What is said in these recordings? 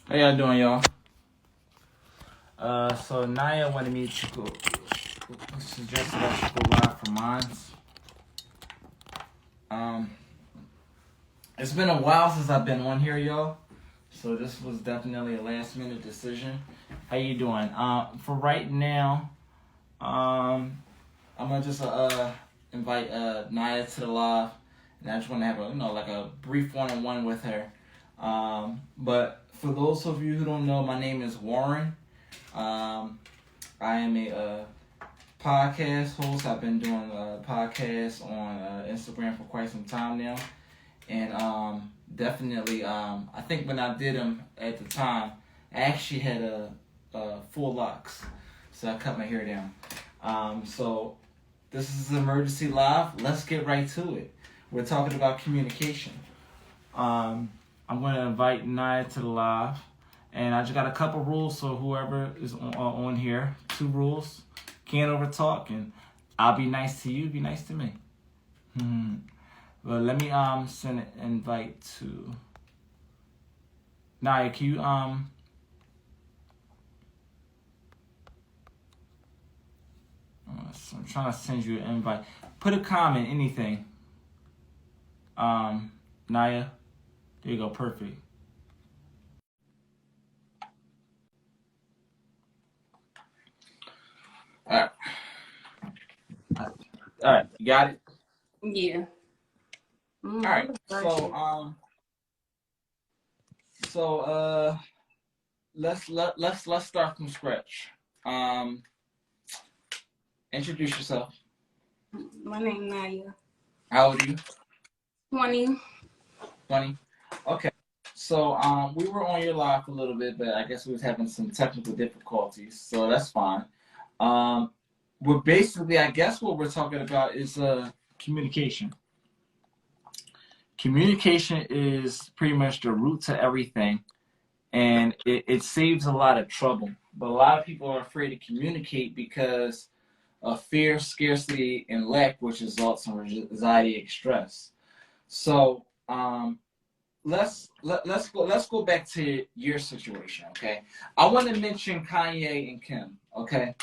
How y'all doing, y'all? So Naya wanted me to go, suggested I should go live for mines. Um, it's been a while since I've been on here, y'all. So this was definitely a last minute decision. How you doing? For right now, I'm gonna just invite Naya to the live, and I just want to have a brief one-on-one with her. But for those of you who don't know, my name is Warren. I am a podcast host. I've been doing podcasts on Instagram for quite some time now, and definitely, I think when I did them at the time, I actually had full locks, so I cut my hair down. So this is Emergency Live. Let's get right to it. We're talking about communication. I'm going to invite Naya to the live. And I just got a couple rules, so whoever is on here, 2 rules. Can't overtalk, and I'll be nice to you, be nice to me. Well, let me send an invite to Naya. Can you I'm trying to send you an invite. Put a comment, anything. Naya, there you go, perfect. All right, you got it. Yeah. All right. So let's start from scratch. Introduce yourself. My name Naya. How old are you? 20. 20. Okay. So we were on your live a little bit, but I guess we was having some technical difficulties, so that's fine. We're basically, I guess what we're talking about is communication. Communication is pretty much the root to everything, and it saves a lot of trouble. But a lot of people are afraid to communicate because of fear, scarcity, and lack, which results in anxiety and stress. So let's go back to your situation, okay? I want to mention Kanye and Kim, okay?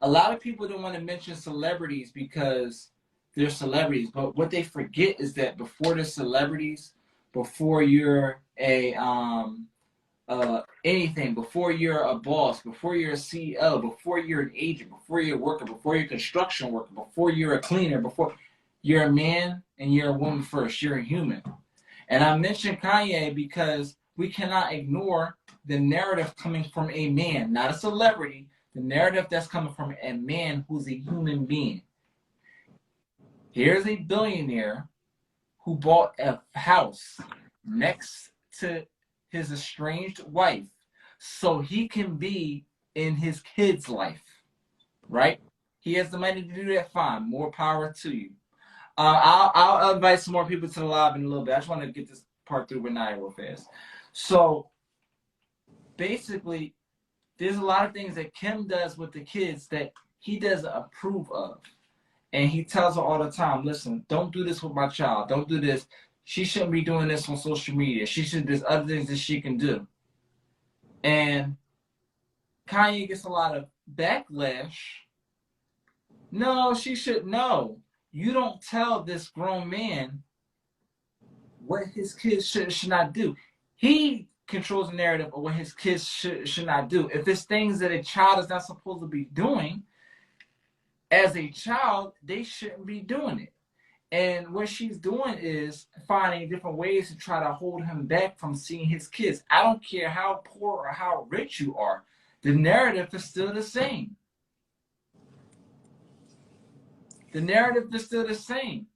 A lot of people don't want to mention celebrities because they're celebrities, but what they forget is that before they're celebrities, before you're a anything, before you're a boss, before you're a CEO, before you're an agent, before you're a worker, before you're a construction worker, before you're a cleaner, before you're a man and you're a woman first, you're a human. And I mentioned Kanye because we cannot ignore the narrative coming from a man, not a celebrity, the narrative that's coming from a man who's a human being. Here's a billionaire who bought a house next to his estranged wife so he can be in his kid's life, right? He has the money to do that, fine. More power to you. I'll invite some more people to the live in a little bit. I just want to get this part through with Naya real fast. So basically, there's a lot of things that Kim does with the kids that he doesn't approve of. And he tells her all the time, listen, don't do this with my child. Don't do this. She shouldn't be doing this on social media. There's other things that she can do. And Kanye gets a lot of backlash. No, she should know. You don't tell this grown man what his kids should not do. He controls the narrative of what his kids should not do. If it's things that a child is not supposed to be doing, as a child, they shouldn't be doing it. And what she's doing is finding different ways to try to hold him back from seeing his kids. I don't care how poor or how rich you are. The narrative is still the same. The narrative is still the same.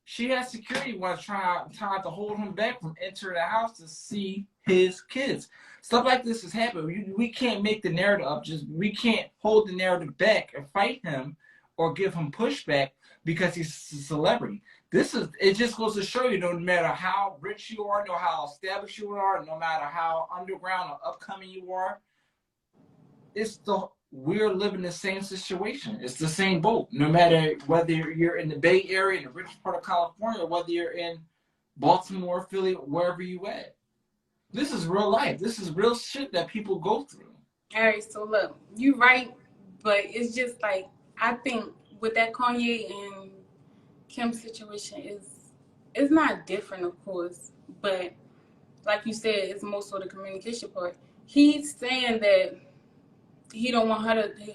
She has security while trying to hold him back from entering the house to see his kids. Stuff like this is happening. We can't make the narrative up. We can't hold the narrative back and fight him or give him pushback because he's a celebrity. It just goes to show you, no matter how rich you are, no matter how established you are, no matter how underground or upcoming you are, we're living the same situation. It's the same boat. No matter whether you're in the Bay Area, in the richest part of California, or whether you're in Baltimore, Philly, wherever you at. This is real life. This is real shit that people go through. All right, so look, you right, but it's just like I think with that Kanye and Kim situation is it's not different, of course, but like you said, it's more so the communication part. He's saying that he don't want her to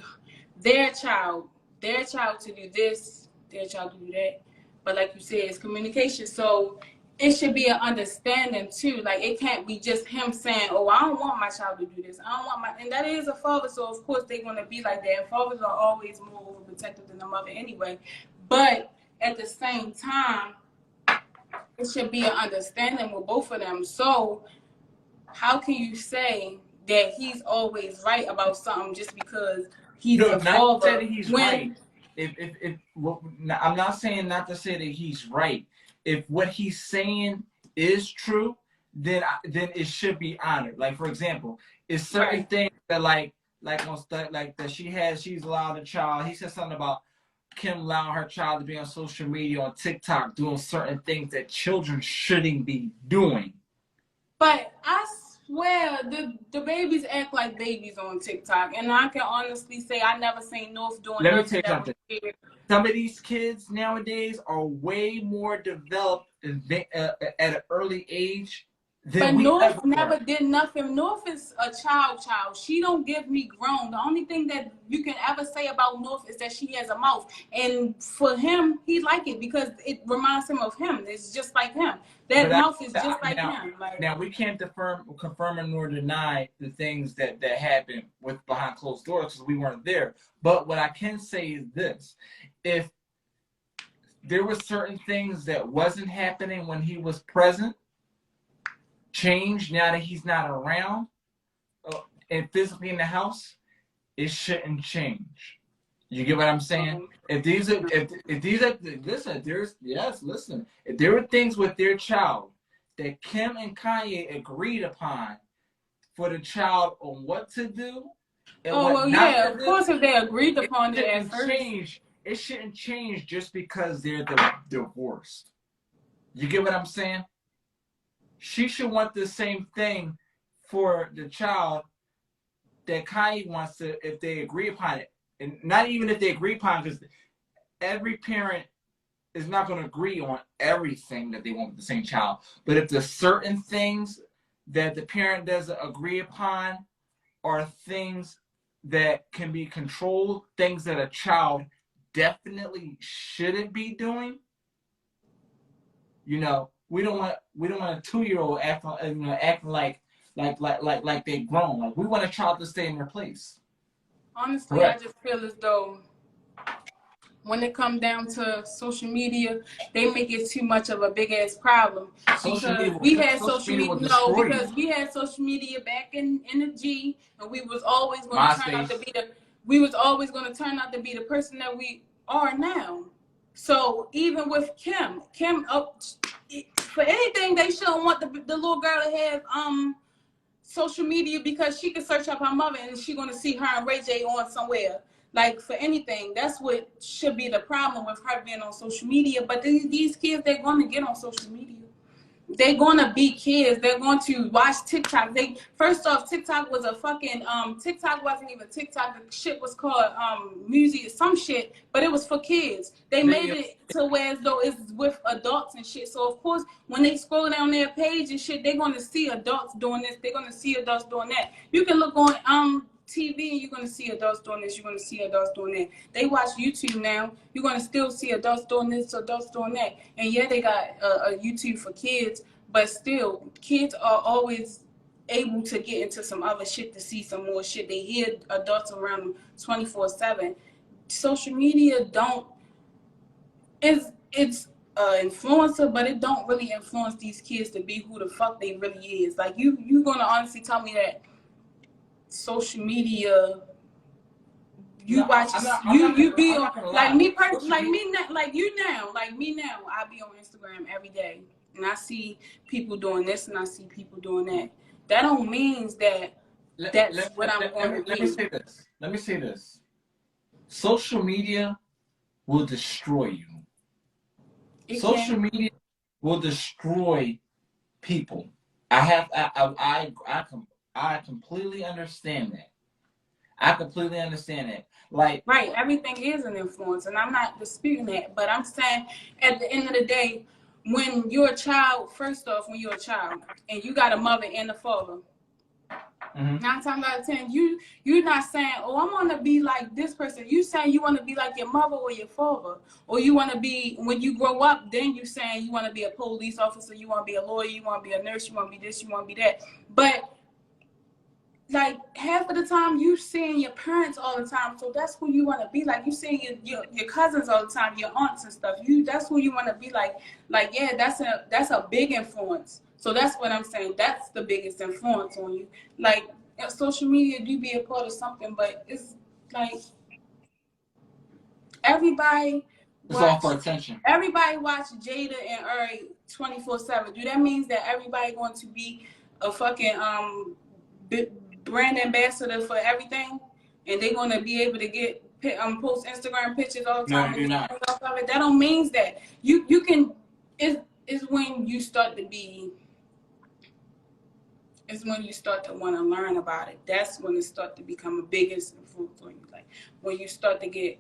their child, their child to do this, their child to do that. But like you said, it's communication. So it should be an understanding too. Like it can't be just him saying, "Oh, I don't want my child to do this. I don't want my," and that is a father. So of course they're gonna be like that. And fathers are always more overprotective than the mother anyway. But at the same time, it should be an understanding with both of them. So how can you say that he's always right about something just because he's a not father? that he's right. If well, I'm not saying not to say that he's right. If what he's saying is true, then it should be honored. Like for example, it's certain Right. things that like on like that she's allowed a child. He said something about Kim allowing her child to be on social media on TikTok doing certain things that children shouldn't be doing. But I swear the babies act like babies on TikTok, and I can honestly say I never seen North doing Let me nothing tell you that was something. Some of these kids nowadays are way more developed at an early age But than we ever North never were. did nothing. North is a child. She don't give me grown. The only thing that you can ever say about North is that she has a mouth. And for him, he like it because it reminds him of him. It's just like him. That mouth is just like him. Like, now we can't confirm nor deny the things that happened with behind closed doors because we weren't there. But what I can say is this: if there were certain things that wasn't happening when he was present, change now that he's not around and physically in the house, it shouldn't change. You get what I'm saying? If these are listen, if there were things with their child that Kim and Kanye agreed upon for the child on what to do and what not to of do, course, if they agreed upon it at first. It shouldn't change just because they're divorced. You get what I'm saying? She should want the same thing for the child that Kanye wants to if they agree upon it. And not even if they agree upon it, because every parent is not going to agree on everything that they want with the same child. But if there's certain things that the parent doesn't agree upon are things that can be controlled, things that a child definitely shouldn't be doing, you know, we don't want a 2-year-old acting like they grown. Like we want a child to stay in their place. Honestly, correct. I just feel as though when it comes down to social media, they make it too much of a big ass problem. Because we had social media back in the G, and we was always going to turn out to be the person that we are now. So even with Kim for anything, they shouldn't want the little girl to have social media because she could search up her mother and she's gonna see her and Ray J on somewhere. Like for anything, that's what should be the problem with her being on social media. But these kids, they're gonna get on social media. They're gonna be kids. They're going to watch TikTok. First off, TikTok was a fucking TikTok wasn't even TikTok. The shit was called music, some shit, but it was for kids. They made it to where as though it's with adults and shit. So of course, when they scroll down their page and shit, they're gonna see adults doing this. They're gonna see adults doing that. You can look on TV and you're gonna see adults doing this. You're gonna see adults doing that. They watch YouTube now. You're gonna still see adults doing this, adults doing that. And yeah, they got a YouTube for kids, but still, kids are always able to get into some other shit to see some more shit. They hear adults around them 24/7. Social media it's influencer, but it don't really influence these kids to be who the fuck they really is. Like you gonna honestly tell me that social media you no, watch you be on like me personally like me now I be on Instagram every day and I see people doing this and I see people doing that. That don't means that that's what I'm going to do. Let me say this. Social media will destroy you. Social media will destroy people. I completely understand that. I completely understand that. Like, right, everything is an influence, and I'm not disputing that. But I'm saying, at the end of the day, when you're a child, first off, when you're a child and you got a mother and a father, mm-hmm. 9 times out of 10, you're not saying, "Oh, I want to be like this person." You saying you want to be like your mother or your father, or you want to be when you grow up. Then you saying you want to be a police officer, you want to be a lawyer, you want to be a nurse, you want to be this, you want to be that. But like half of the time you seeing your parents all the time, so that's who you want to be like. You seeing your cousins all the time, your aunts and stuff. That's who you want to be like. Like, yeah, that's a big influence. So that's what I'm saying. That's the biggest influence on you. Like, social media do be a part of something, but it's like everybody It's all watch for attention. everybody watch Jada and Uri 24/7. Do that means that everybody going to be a fucking brand ambassador for everything, and they're going to be able to get post Instagram pictures all the No, time? you do not. That don't means that you can. It's when you start to be. It's when you start to want to learn about it. That's when it start to become a biggest influence on you. Like when you start to get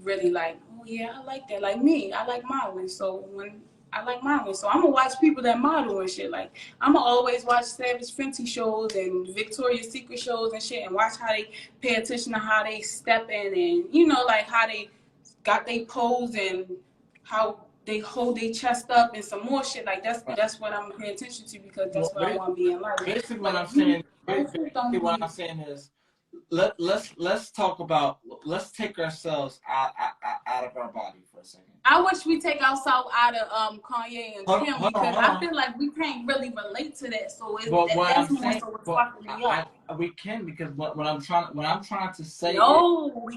really like, oh yeah, I like that. Like me, I like modeling. So when I like modeling, so I'm gonna watch people that model and shit. Like I'm gonna always watch Savage Fenty shows and Victoria's Secret shows and shit, and watch how they pay attention to how they step in, and like how they got they pose and how they hold their chest up and some more shit. Like that's what I'm paying attention to, because that's what I want to be in life. Basically, But what I'm saying. basically Basically, what I'm saying is, let's talk about, let's take ourselves out of our body for a second. I wish we take ourselves out of Kanye and Kim, because I feel like we can't really relate to that. So that's more so what's fucking me up. We can, because what I'm trying to say. No.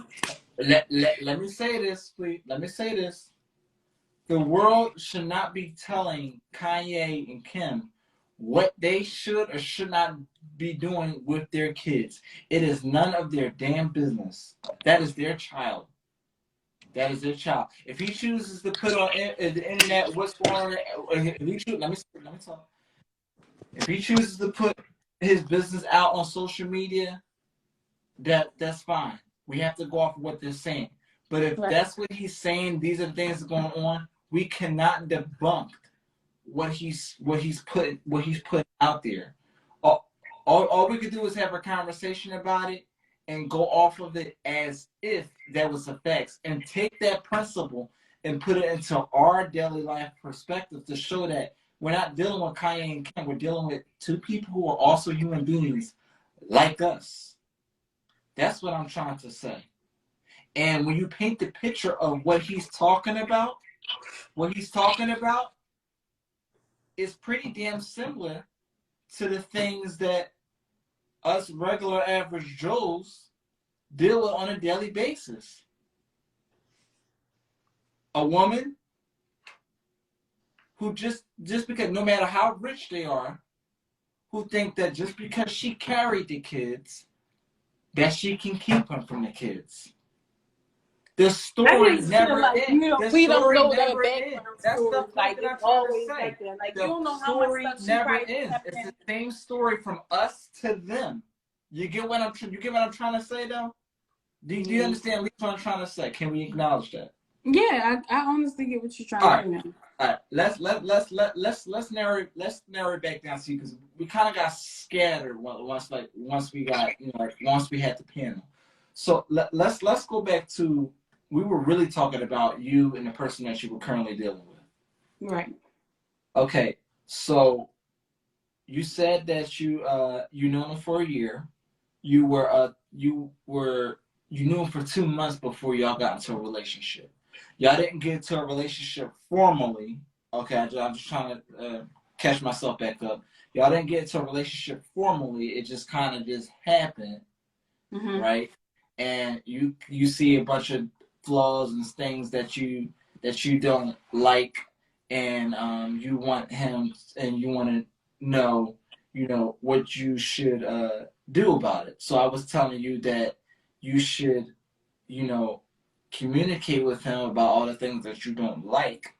Let me say this, please. Let me say this. The world should not be telling Kanye and Kim what they should or should not be doing with their kids. It is none of their damn business. That is their child. That is their child. If he chooses to put on the internet what's going on, let me talk. If he chooses to put his business out on social media, that's fine. We have to go off of what they're saying. But if that's what he's saying, these are the things that are going on, we cannot debunk what he's putting out there. All we could do is have a conversation about it and go off of it as if that was a fact, and take that principle and put it into our daily life perspective to show that we're not dealing with Kanye and Kim. We're dealing with two people who are also human beings like us. That's what I'm trying to say. And when you paint the picture of what he's talking about, is pretty damn similar to the things that us regular average Joes deal with on a daily basis. A woman who just because, no matter how rich they are, who think that just because she carried the kids, that she can keep them from the kids. The story never ends. We don't know that background. That's the like it's always like that. Like, you don't know how much stuff she probably ends. It's the same story from us to them. You get what I'm trying to say, though? Do you understand at least what I'm trying to say? Can we acknowledge that? Yeah, I honestly get what you're trying to do. All right, let's narrow it back down to you, because we kind of got scattered once we had the panel. So let's go back to, we were really talking about you and the person that you were currently dealing with. Right. Okay, so you said that you knew him for a year. You knew him for 2 months before y'all got into a relationship. Y'all didn't get into a relationship formally. Okay, I'm just trying to catch myself back up. Y'all didn't get into a relationship formally. It just kind of just happened, right? And you see a bunch of flaws and things that you don't like, and you want him, and you want to know, what you should do about it. So I was telling you that you should, communicate with him about all the things that you don't like,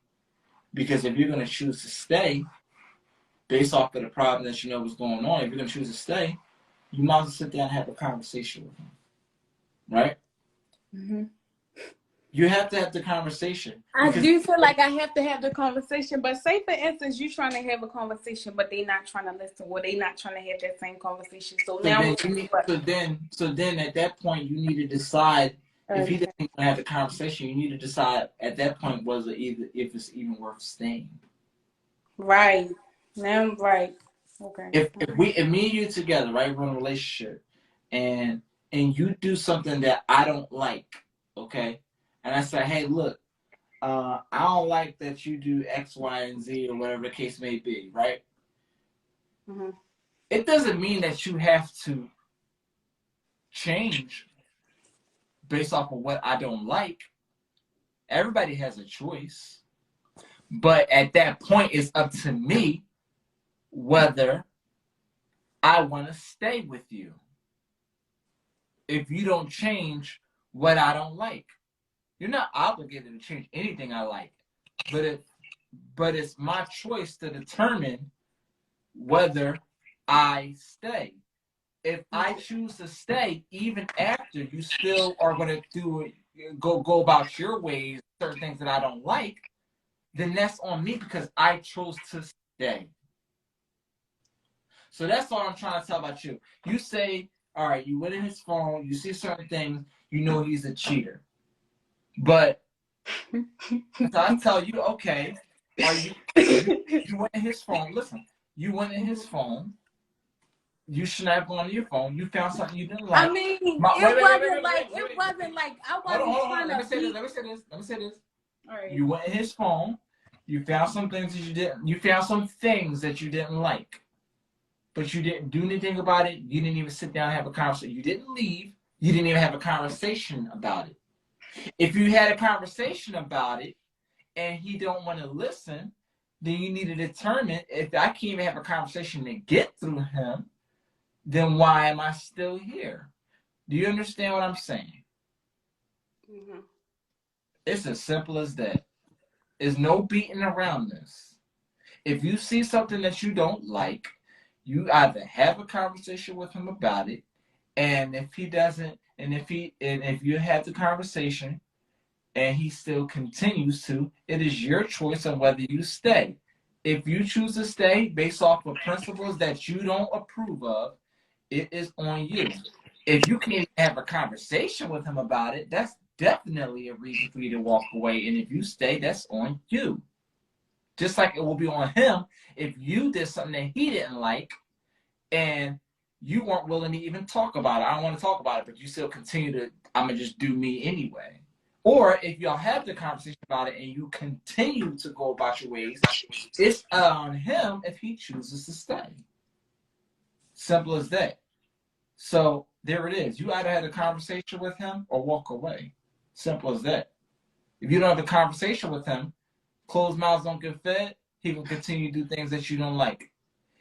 because if you're going to choose to stay, based off of the problem that you know was going on, if you're gonna choose to stay, you might as well sit down and have a conversation with him, right? Mm-hmm. You have to have the conversation. I do feel like I have to have the conversation, but say for instance, you trying to have a conversation, but they not trying to listen, or they not trying to have that same conversation. So now, so then at that point, you need to decide if he doesn't want to have the conversation. You need to decide at that point if it's even worth staying. Right now, right. Okay. If me and you together, right, we're in a relationship, and you do something that I don't like, okay, and I say, hey, look, I don't like that you do X, Y, and Z, or whatever the case may be, right? Mm-hmm. It doesn't mean that you have to change based off of what I don't like. Everybody has a choice. But at that point, it's up to me whether I want to stay with you. If you don't change what I don't like. You're not obligated to change anything I like. But it's my choice to determine whether I stay. If I choose to stay, even after you still are going to go about your ways, certain things that I don't like, then that's on me because I chose to stay. So that's all I'm trying to tell about you. You say, all right, you went in his phone, you see certain things, you know he's a cheater. But so I tell you, okay, you went in his phone. Listen, you went in his phone. You should not have gone to your phone. You found something you didn't like. I mean, it wasn't like I wasn't trying to. Let me say this. All right. You went in his phone. You found some things that you didn't. You found some things that you didn't like, but you didn't do anything about it. You didn't even sit down and have a conversation. You didn't leave. You didn't even have a conversation about it. If you had a conversation about it and he don't want to listen, then you need to determine if I can't even have a conversation to get through him, then why am I still here? Do you understand what I'm saying? Mm-hmm. It's as simple as that. There's no beating around this. If you see something that you don't like, you either have a conversation with him about it, and if he doesn't, and if you have the conversation and he still continues to, it is your choice on whether you stay. If you choose to stay based off of principles that you don't approve of, it is on you. If you can't have a conversation with him about it, that's definitely a reason for you to walk away. And if you stay, that's on you. Just like it will be on him if you did something that he didn't like and you weren't willing to even talk about it. I don't want to talk about it, but you still continue to, I'm going to just do me anyway. Or if y'all have the conversation about it and you continue to go about your ways, it's on him if he chooses to stay. Simple as that. So there it is. You either had a conversation with him or walk away. Simple as that. If you don't have a conversation with him, closed mouths don't get fed, he will continue to do things that you don't like.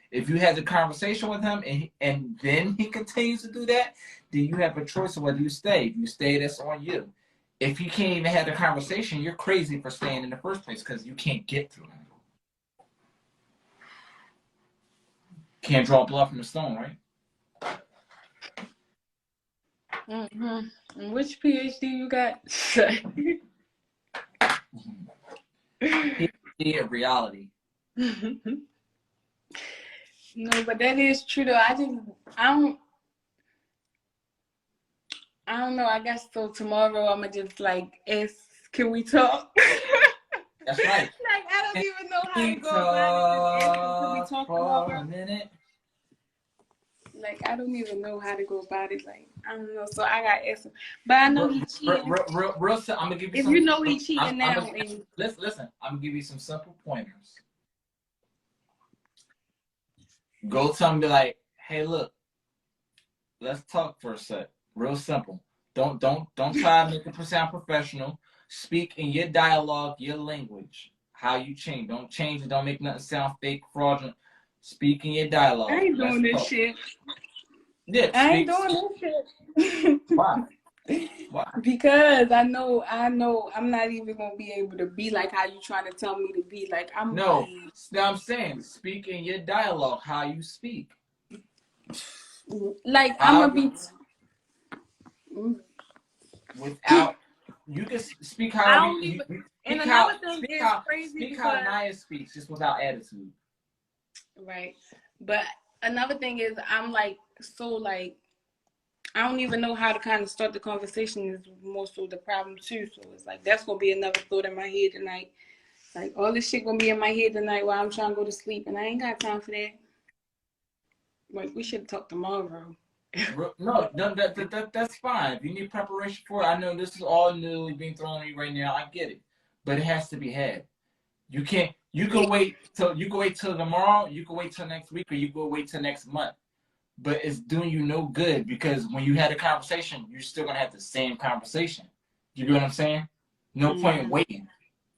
If you had the conversation with him and then he continues to do that, then you have a choice of whether you stay. If you stay, that's on you. If you can't even have the conversation, you're crazy for staying in the first place because you can't get through him. Can't draw blood from the stone, right? Mm-hmm. Which PhD you got? PhD of reality. No, but that is true though. I don't know. I guess so. Tomorrow I'm gonna just like ask, can we talk? That's right. Like I don't even know how to go about it. Just ask, can we talk for a minute? Like I don't even know how to go about it. Like I don't know. So I got ask him. But I know he cheating. Real, I'm gonna give you. If some, you know he cheating now, listen. I'm gonna give you some simple pointers. Go to him and be like, hey, look, let's talk for a sec. Real simple. Don't try to make it sound professional. Speak in your dialogue, your language, how you change. Don't change it. Don't make nothing sound fake, fraudulent. Speak in your dialogue. I ain't doing this shit. Yeah, I ain't doing this shit. Why? Why? Because I know I'm not even gonna be able to be like how you trying to tell me to be. Like No, I'm saying speak in your dialogue, how you speak. like I'm How gonna be. without you can speak I however don't even. And speak another thing is crazy speak how because Naya speaks, just without attitude. right, but another thing is I'm like so like I don't even know how to kind of start the conversation is more so the problem too. So it's like that's gonna be another thought in my head tonight. Like all this shit gonna be in my head tonight while I'm trying to go to sleep, and I ain't got time for that. Like we should talk tomorrow. No, that's fine. If you need preparation for it, I know this is all new being thrown at you right now. I get it, but it has to be had. You can't. You can wait till tomorrow. You can wait till next week, or you can wait till next month. But it's doing you no good because when you had a conversation, you're still gonna have the same conversation. You get what I'm saying? No point in waiting.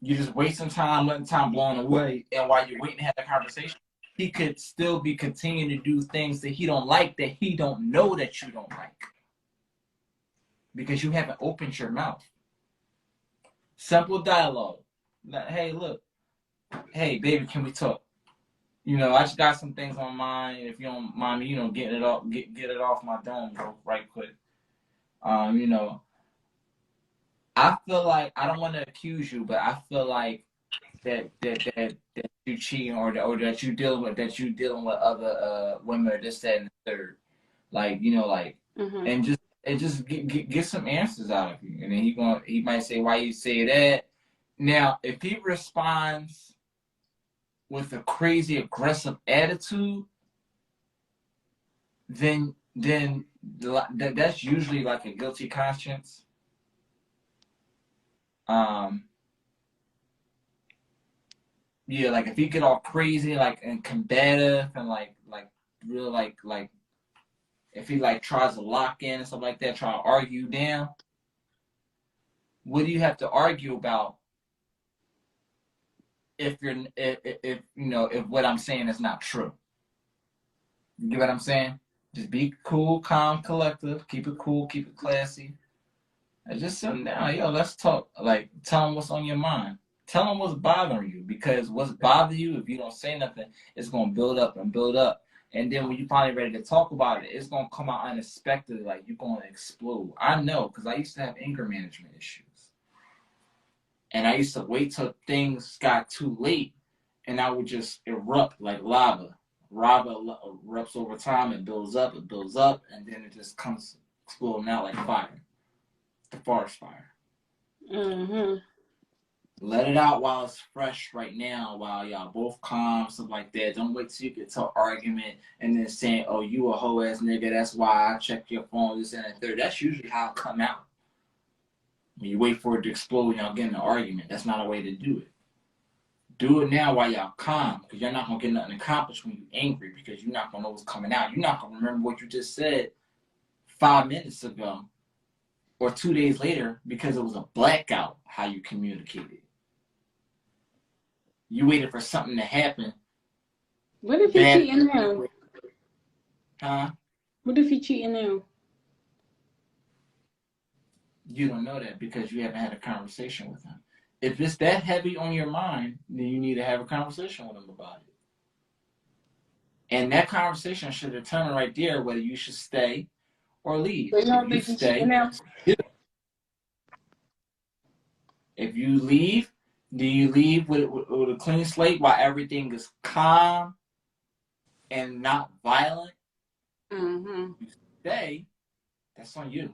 You're just wasting time, letting time blow away, and while you're waiting to have a conversation, he could still be continuing to do things that he don't like, that he don't know that you don't like, because you haven't opened your mouth. Simple dialogue. Like, hey, look. Hey, baby, can we talk? I just got some things on mind. If you don't mind me, getting it off, get it off my dome, bro, right quick. You know, I feel like I don't want to accuse you, but I feel like that you cheating or that you dealing with other women or this, that, and the third. Like, and just get some answers out of you. And then he might say, why you say that? Now, if he responds with a crazy aggressive attitude, then that's usually like a guilty conscience. Yeah, like if he get all crazy, like and combative and like real like if he like tries to lock in and stuff like that, try to argue you down, what do you have to argue about if what I'm saying is not true? You get what I'm saying? Just be cool, calm, collective. Keep it cool, keep it classy. And just sit down, yo. Let's talk. Like, tell them what's on your mind. Tell them what's bothering you, because what's bothering you, if you don't say nothing, it's gonna build up and build up. And then when you finally ready to talk about it, it's gonna come out unexpectedly, like you're gonna explode. I know, because I used to have anger management issues, and I used to wait till things got too late, and I would just erupt like lava. Lava erupts over time, it builds up, and then it just comes exploding out like fire, the forest fire. Let it out while it's fresh right now, while y'all both calm, stuff like that. Don't wait till you get to an argument and then saying, oh, you a hoe ass nigga, that's why I check your phone, this and that third. That's usually how it come out. When you wait for it to explode and y'all get in an argument, that's not a way to do it. Do it now while y'all calm, because you're not going to get nothing accomplished when you're angry, because you're not going to know what's coming out. You're not going to remember what you just said 5 minutes ago or 2 days later, because it was a blackout how you communicated. You waited for something to happen. What if he's cheating now? Huh? What if he's cheating now? You don't know that because you haven't had a conversation with him. If it's that heavy on your mind, then you need to have a conversation with him about it. And that conversation should determine right there whether you should stay or leave. So you don't think he's cheating now? If you leave, do you leave with a clean slate while everything is calm and not violent? Mm-hmm. You stay, that's on you.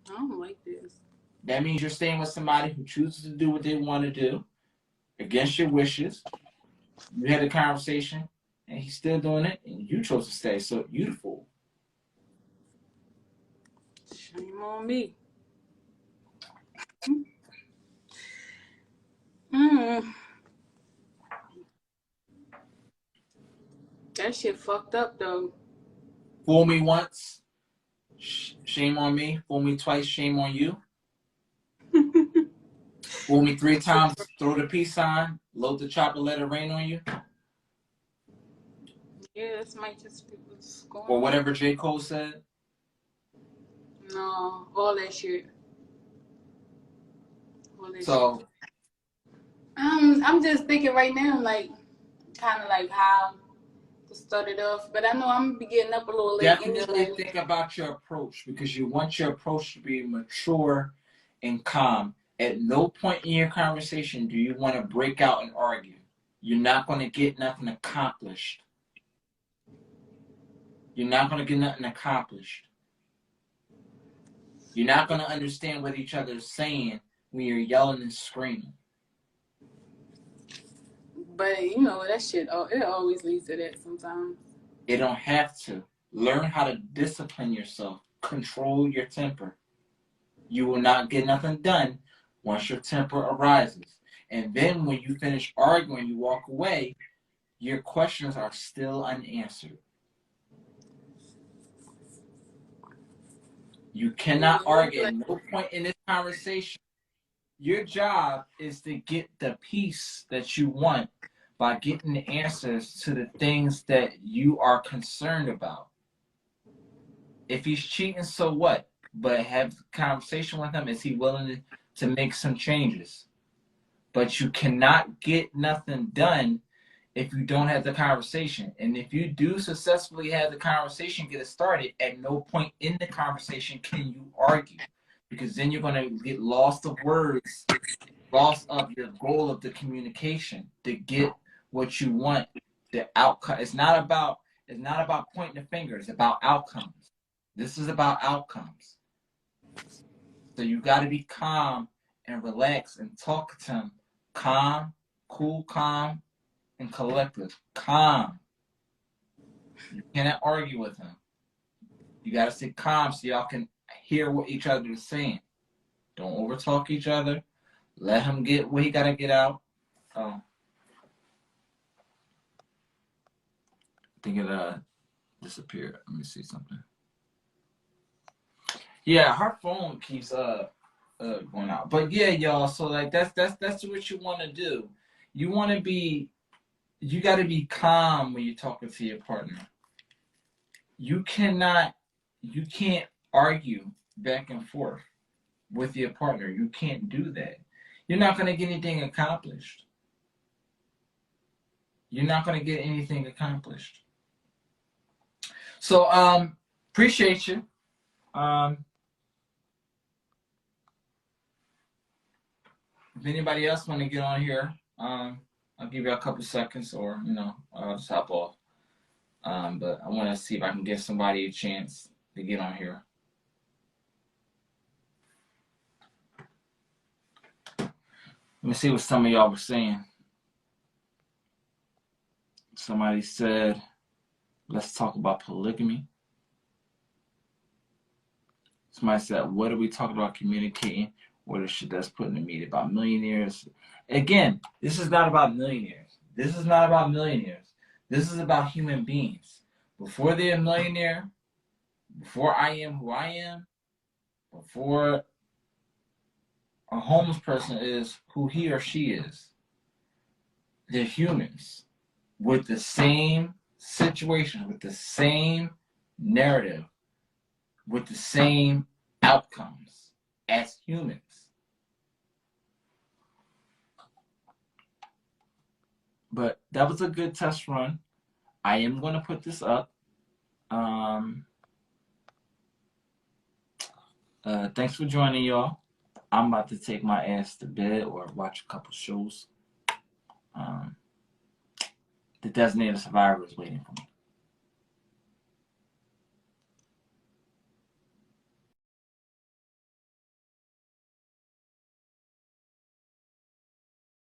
I don't like this. That means you're staying with somebody who chooses to do what they want to do against your wishes. You had a conversation and he's still doing it and you chose to stay. So beautiful. Shame on me. That shit fucked up though. Fool me once, shame on me. Fool me twice, shame on you. Fool me 3 times, throw the peace sign, load the chopper, let it rain on you. Yeah, that's might just be what's going Or on. whatever J. Cole said? No, all that shit. All that So, shit. I'm just thinking right now, like, kind of like how to start it off. But I know I'm gonna be getting up a little late definitely anyway. think about your approach, because you want your approach to be mature and calm. At no point in your conversation do you want to break out and argue. You're not going to get nothing accomplished. You're not going to get nothing accomplished. You're not going to understand what each other is saying when you're yelling and screaming. But you know that shit. Oh, it always leads to that sometimes. It don't have to. Learn how to discipline yourself. Control your temper. You will not get nothing done once your temper arises. And then when you finish arguing, you walk away, your questions are still unanswered. You cannot argue at no point in this conversation. Your job is to get the peace that you want by getting the answers to the things that you are concerned about. If he's cheating, so what? But have a conversation with him. Is he willing to make some changes? But you cannot get nothing done if you don't have the conversation. And if you do successfully have the conversation, get it started, at no point in the conversation can you argue. Because then you're going to get lost of words, lost of your goal of the communication to get what you want, the outcome. It's not about pointing the finger. It's about outcomes. This is about outcomes. So you got to be calm and relax and talk to him. Calm, cool, calm, and collective. Calm. You cannot argue with him. You got to stay calm so y'all can hear what each other is saying. Don't overtalk each other. Let him get what he got to get out. I think it disappeared. Let me see something. Yeah, her phone keeps going out. But yeah, y'all. So like that's what you want to do. You got to be calm when you're talking to your partner. You can't argue back and forth with your partner. You can't do that. You're not going to get anything accomplished. You're not going to get anything accomplished. So appreciate you. If anybody else want to get on here, I'll give you a couple seconds, or I'll just hop off. But I want to see if I can give somebody a chance to get on here. Let me see what some of y'all were saying. Somebody said, let's talk about polygamy. Somebody said, what are we talking about communicating? What is shit that's put in the media about millionaires? Again, this is not about millionaires. This is not about millionaires. This is about human beings. Before they're a millionaire, before I am who I am, before a homeless person is who he or she is, they're humans with the same situation, with the same narrative, with the same outcomes as humans. But that was a good test run. I am going to put this up. Thanks for joining, y'all. I'm about to take my ass to bed or watch a couple shows. The Designated Survivor is waiting for me.